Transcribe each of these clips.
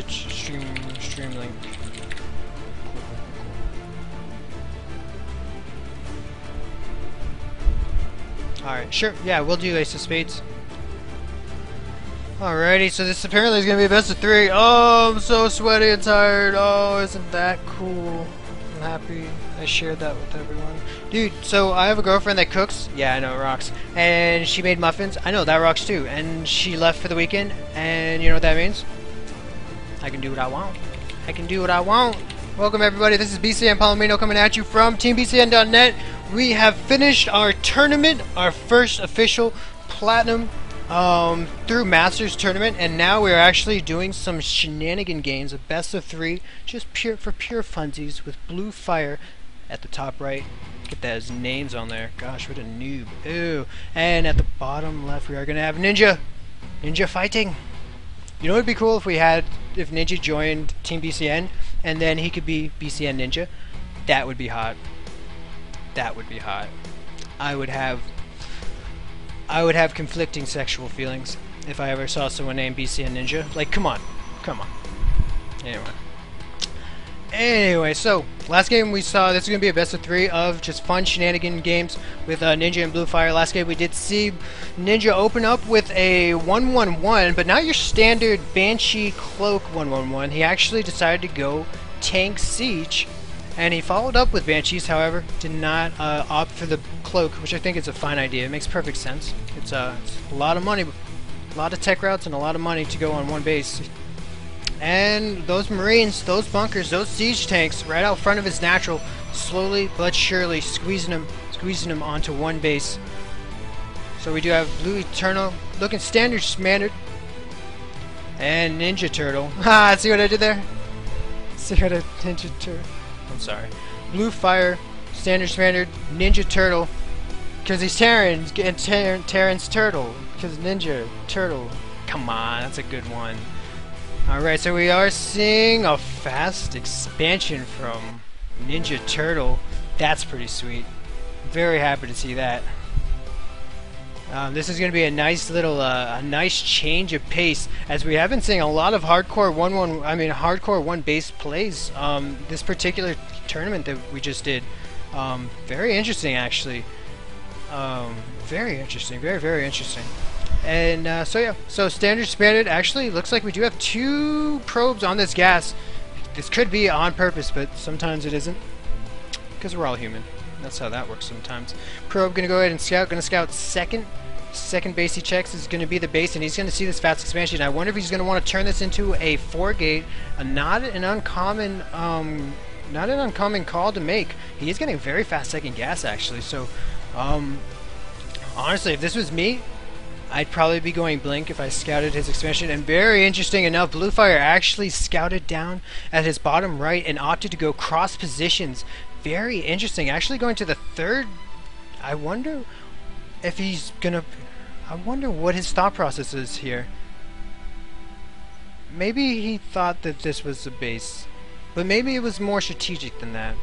Twitch stream link. Alright, sure, yeah, we'll do Ace of Spades. Alrighty, so this apparently is gonna be a best of 3. Oh, I'm so sweaty and tired. Oh, isn't that cool? I'm happy I shared that with everyone. Dude, so I have a girlfriend that cooks. Yeah, I know, it rocks. And she made muffins. I know, that rocks too. And she left for the weekend. And you know what that means? I can do what I want. I can do what I want. Welcome everybody, this is BCN Palomino coming at you from TeamBCN.net. We have finished our tournament, our first official Platinum through Masters tournament, and now we're actually doing some shenanigan games, a best of 3, just pure funsies with EdeNbluefire at the top right. Get those names on there. Gosh, what a noob. Ew. And at the bottom left, we are gonna have Ninja fighting. You know what would be cool if Ninja joined Team BCN and then he could be BCN Ninja? That would be hot. That would be hot. I would have conflicting sexual feelings if I ever saw someone named BCN Ninja. Like, come on. Anyway, so last game we saw, this is going to be a best of 3 of just fun shenanigan games with Ninja and EdeNbluefire. Last game we did see Ninja open up with a 1-1-1, but not your standard Banshee Cloak 1-1-1. He actually decided to go Tank Siege, and he followed up with Banshees, however, did not opt for the Cloak, which I think is a fine idea. It makes perfect sense. It's a lot of money, a lot of tech routes, and a lot of money to go on one base. And those Marines, those bunkers, those siege tanks right out front of his natural, slowly but surely squeezing him onto one base. So we do have Blue Eternal looking standard Schmandered and Ninja Turtle. Ha! See what I did there? See what I Ninja Turtle? I'm sorry. EdeNbluefire, standard Schmandered, Ninja Turtle, because he's Terran's Turtle, because Ninja Turtle. Come on, that's a good one. Alright, so we are seeing a fast expansion from Ninja Turtle. That's pretty sweet. Very happy to see that. This is going to be a nice little, a nice change of pace, as we have been seeing a lot of hardcore one base plays. This particular tournament that we just did, very interesting actually. Very interesting, very interesting. And so yeah, so standard Schmandered actually looks like we do have 2 probes on this gas. This could be on purpose, but sometimes it isn't, because we're all human. That's how that works sometimes. Probe gonna go ahead and scout. Gonna scout second base he checks is gonna be the base, and he's gonna see this fast expansion. I wonder if he's gonna want to turn this into a 4-gate. Not an uncommon call to make. He is getting very fast second gas actually. So honestly, if this was me, I'd probably be going Blink if I scouted his expansion. And very interesting enough, EdeNbluefire actually scouted down at his bottom right and opted to go cross positions. Very interesting. Actually going to the 3rd. I wonder if he's gonna... I wonder what his thought process is here. Maybe he thought that this was a base, but maybe it was more strategic than that.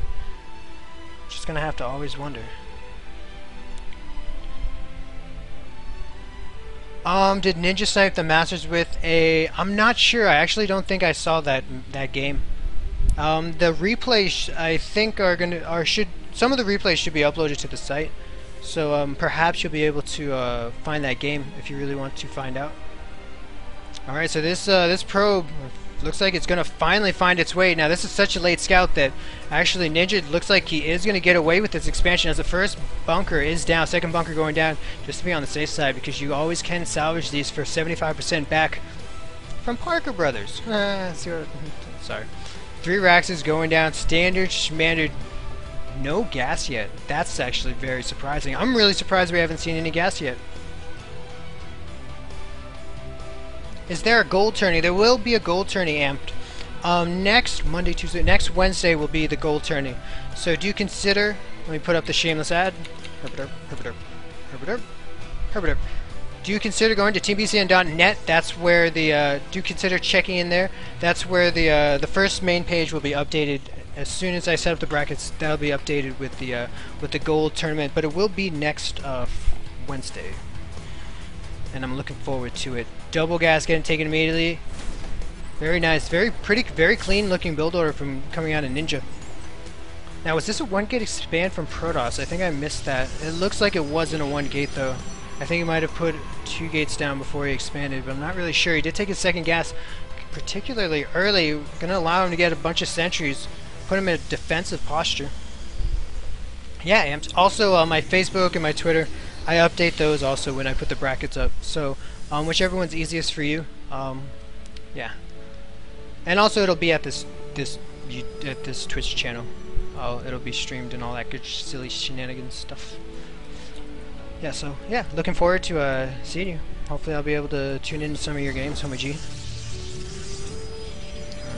Just gonna have to always wonder. Did Ninja snipe the Masters with a... I'm not sure. I actually don't think I saw that game. The replays I think are gonna some of the replays should be uploaded to the site. So perhaps you'll be able to find that game if you really want to find out. All right, so this probe looks like it's gonna finally find its way. Now this is such a late scout that actually Ninja looks like he is gonna get away with this expansion, as the first bunker is down, second bunker going down, just to be on the safe side, because you always can salvage these for 75% back from Parker Brothers. Sorry. 3 racks is going down, standard Schmandered. No gas yet. That's actually very surprising. I'm really surprised we haven't seen any gas yet. Is there a gold tourney? There will be a gold tourney amped. Next Monday, Tuesday, next Wednesday will be the gold tourney. So do you consider, let me put up the shameless ad. Do you consider going to teambcn.net? That's where the, do you consider checking in there? That's where the first main page will be updated. As soon as I set up the brackets, that'll be updated with the gold tournament. But it will be next Wednesday, and I'm looking forward to it. Double gas getting taken immediately. Very nice, very pretty, very clean looking build order from coming out of Ninja. Now, was this a 1-gate expand from Protoss? I think I missed that. It looks like it wasn't a 1-gate though. I think he might have put 2 gates down before he expanded, but I'm not really sure. He did take his second gas particularly early, gonna allow him to get a bunch of sentries, put him in a defensive posture. Yeah, and also on my Facebook and my Twitter, I update those also when I put the brackets up. So, whichever one's easiest for you, yeah. And also it'll be at this Twitch channel. It'll be streamed and all that good silly shenanigans stuff. Yeah, so yeah, looking forward to seeing you. Hopefully I'll be able to tune into some of your games, Homie G.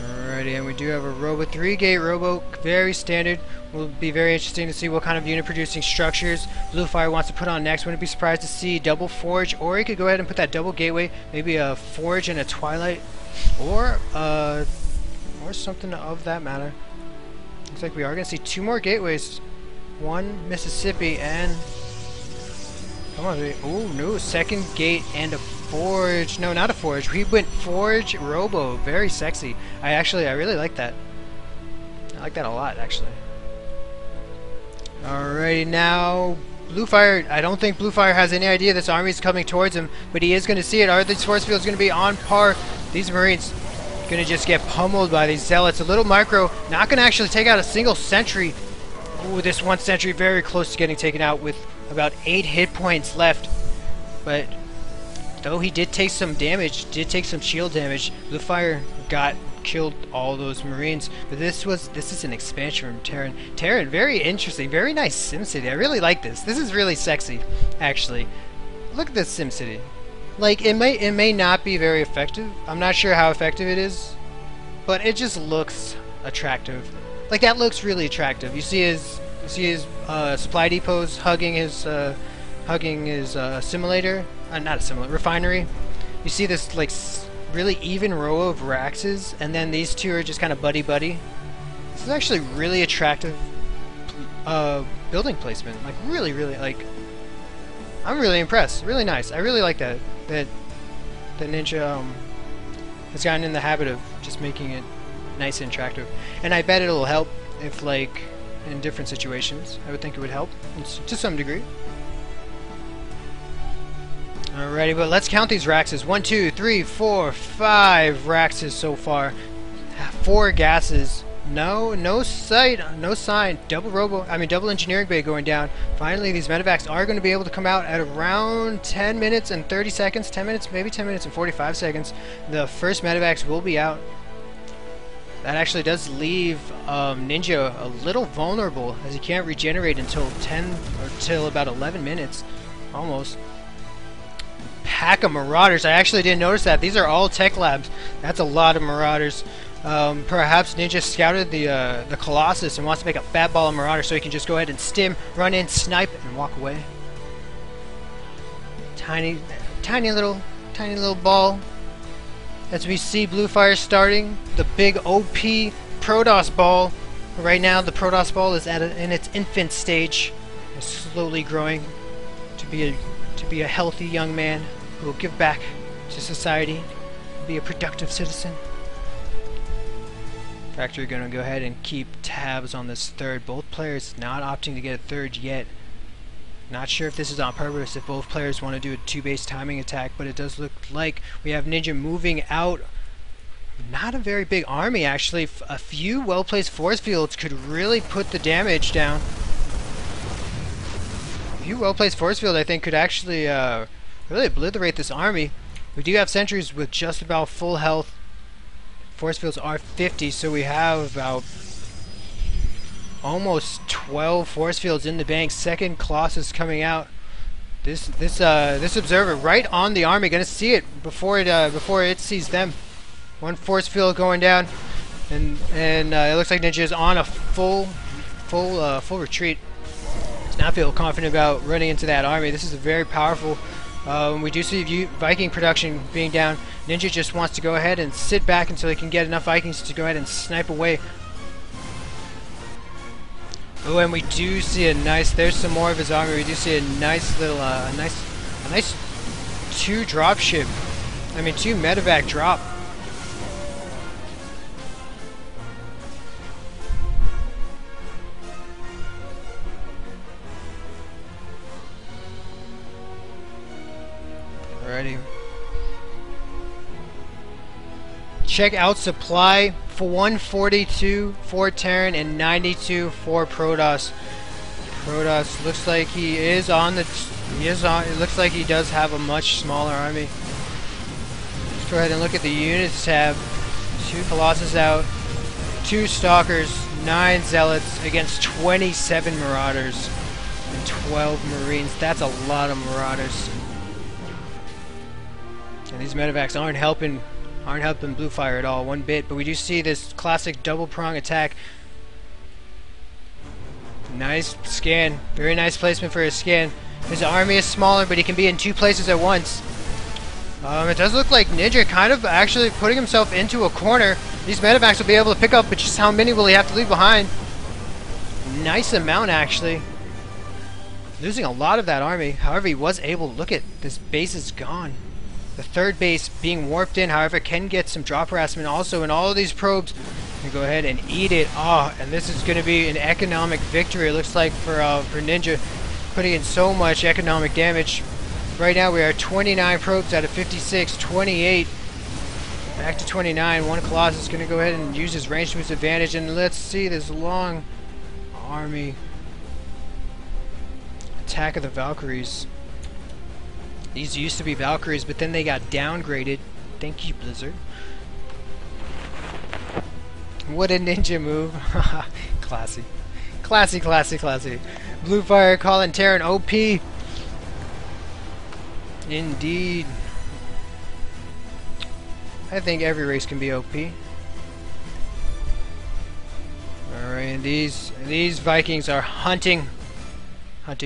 Alrighty, and we do have a Robo 3-gate Robo, very standard. Will be very interesting to see what kind of unit producing structures Bluefire wants to put on next. Wouldn't be surprised to see double forge, or he could go ahead and put that double gateway, maybe a forge and a twilight, or something of that matter. Looks like we are going to see 2 more gateways. One Mississippi and... Come on, oh no, second gate and a forge. No, not a forge. We went forge Robo. Very sexy. I really like that. I like that a lot, actually. Alrighty, now Bluefire. I don't think Bluefire has any idea this army is coming towards him, but he is going to see it. Are these force fields going to be on par? These Marines going to just get pummeled by these zealots. A little micro, not going to actually take out a single sentry. Ooh, this one sentry very close to getting taken out with about 8 hit points left. But though he did take some damage, did take some shield damage, Bluefire killed all those Marines. But this is an expansion from Terran. Terran, very interesting, very nice SimCity. I really like this. This is really sexy, actually. Look at this SimCity. Like, it may not be very effective. I'm not sure how effective it is, but it just looks attractive. Like, that looks really attractive. You see his supply depots hugging his simulator, not a simulator, refinery. You see this like really even row of Raxes, and then these two are just kind of buddy-buddy. This is actually really attractive building placement. Like, really, like, I'm really impressed. Really nice. I really like that Ninja has gotten in the habit of just making it nice and attractive. And I bet it'll help if, like, in different situations. I would think it would help to some degree. Alrighty, but let's count these Raxes. 1, 2, 3, 4, 5 Raxes so far. 4 gases. No sight, no sign. Double engineering bay going down. Finally, these medevacs are going to be able to come out at around 10 minutes and 30 seconds. 10 minutes, maybe 10 minutes and 45 seconds. The first medevacs will be out. That actually does leave Ninja a little vulnerable, as he can't regenerate until about 11 minutes, almost. Pack of Marauders. I actually didn't notice that. These are all tech labs. That's a lot of Marauders. Perhaps Ninja scouted the Colossus and wants to make a fat ball of Marauder so he can just go ahead and stim, run in, snipe, and walk away. Tiny little ball. As we see Bluefire starting the big OP Protoss ball. Right now, the Protoss ball is in its infant stage, it's slowly growing to be a healthy young man who will give back to society, be a productive citizen. Factory gonna go ahead and keep tabs on this third. Both players not opting to get a third yet. Not sure if this is on purpose, if both players want to do a 2-base timing attack, but it does look like we have Ninja moving out. Not a very big army, actually. A few well-placed force fields could really put the damage down. A few well-placed force fields, I think, could actually really obliterate this army. We do have sentries with just about full health. Force fields are 50, so we have about almost 12 force fields in the bank. Second Colossus coming out. This observer right on the army, gonna see it before it sees them. One force field going down, and it looks like Ninja is on a full retreat. Does not feel confident about running into that army. This is a very powerful. We do see Viking production being down. Ninja just wants to go ahead and sit back until he can get enough Vikings to go ahead and snipe away. Oh, and we do see a nice. There's some more of his army. We do see a nice little, a nice 2 dropship. I mean, 2 medevac drop. Alrighty. Check out supply for 142 for Terran and 92 for Protoss. Protoss looks like he is on the. It looks like he does have a much smaller army. Let's go ahead and look at the units tab. 2 Colossus out, 2 Stalkers, 9 Zealots against 27 Marauders and 12 Marines. That's a lot of Marauders. And these medevacs aren't helping Bluefire at all, one bit. But we do see this classic double prong attack. Nice scan, very nice placement for his scan. His army is smaller, but he can be in 2 places at once. It does look like Ninja kind of actually putting himself into a corner. These medevacs will be able to pick up, but just how many will he have to leave behind? Nice amount, actually. Losing a lot of that army. However, he was able to look at this base is gone. The 3rd base being warped in, however, can get some drop harassment also, and all of these probes can go ahead and eat it. Oh, and this is going to be an economic victory, it looks like, for Ninja, putting in so much economic damage. Right now we are 29 probes out of 56, 28, back to 29. 1 Colossus is going to go ahead and use his range to his advantage, and let's see this long army. Attack of the Valkyries. These used to be Valkyries, but then they got downgraded. Thank you, Blizzard. What a ninja move. Classy. Classy, classy, classy. Bluefire calling Terran OP. Indeed. I think every race can be OP. Alright, and these Vikings are hunting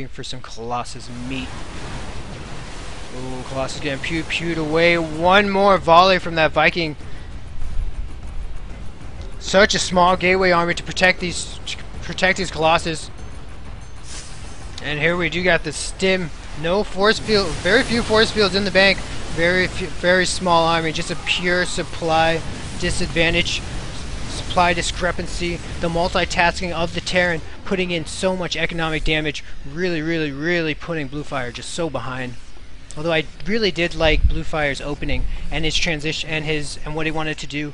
for some Colossus meat. Ooh, Colossus getting pewed away. One more volley from that Viking. Such a small gateway army to protect these Colossus. And here we do got the stim. No force field, very few force fields in the bank. Very small army, just a pure supply disadvantage, supply discrepancy. The multitasking of the Terran putting in so much economic damage, really putting Bluefire just so behind. Although I really did like Bluefire's opening and his transition and what he wanted to do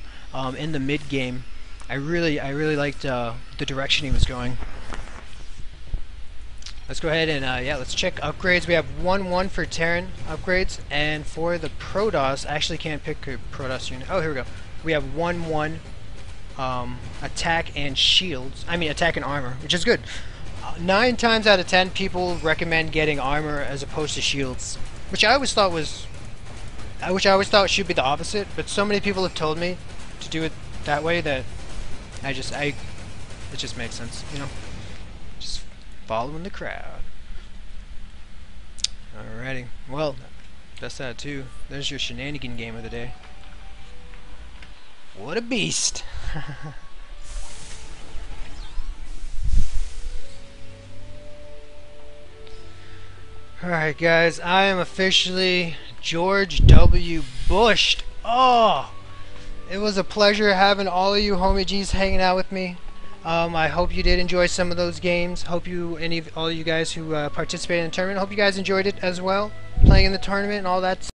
in the mid game. I really liked the direction he was going. Let's go ahead and yeah, let's check upgrades. We have 1-1 for Terran upgrades, and for the Protoss, I actually can't pick a Protoss unit. Oh, here we go. We have 1-1 attack and shields. I mean attack and armor, which is good. 9 times out of 10 people recommend getting armor as opposed to shields, which I always thought should be the opposite. But so many people have told me to do it that way that it just makes sense, you know. Following the crowd. Alrighty. Well, that's that too. There's your shenanigan game of the day. What a beast! Alright guys, I am officially George W. Bushed. Oh! It was a pleasure having all of you homie G's hanging out with me. I hope you did enjoy some of those games. Hope all you guys who participated in the tournament, hope you guys enjoyed it as well, playing in the tournament and all that.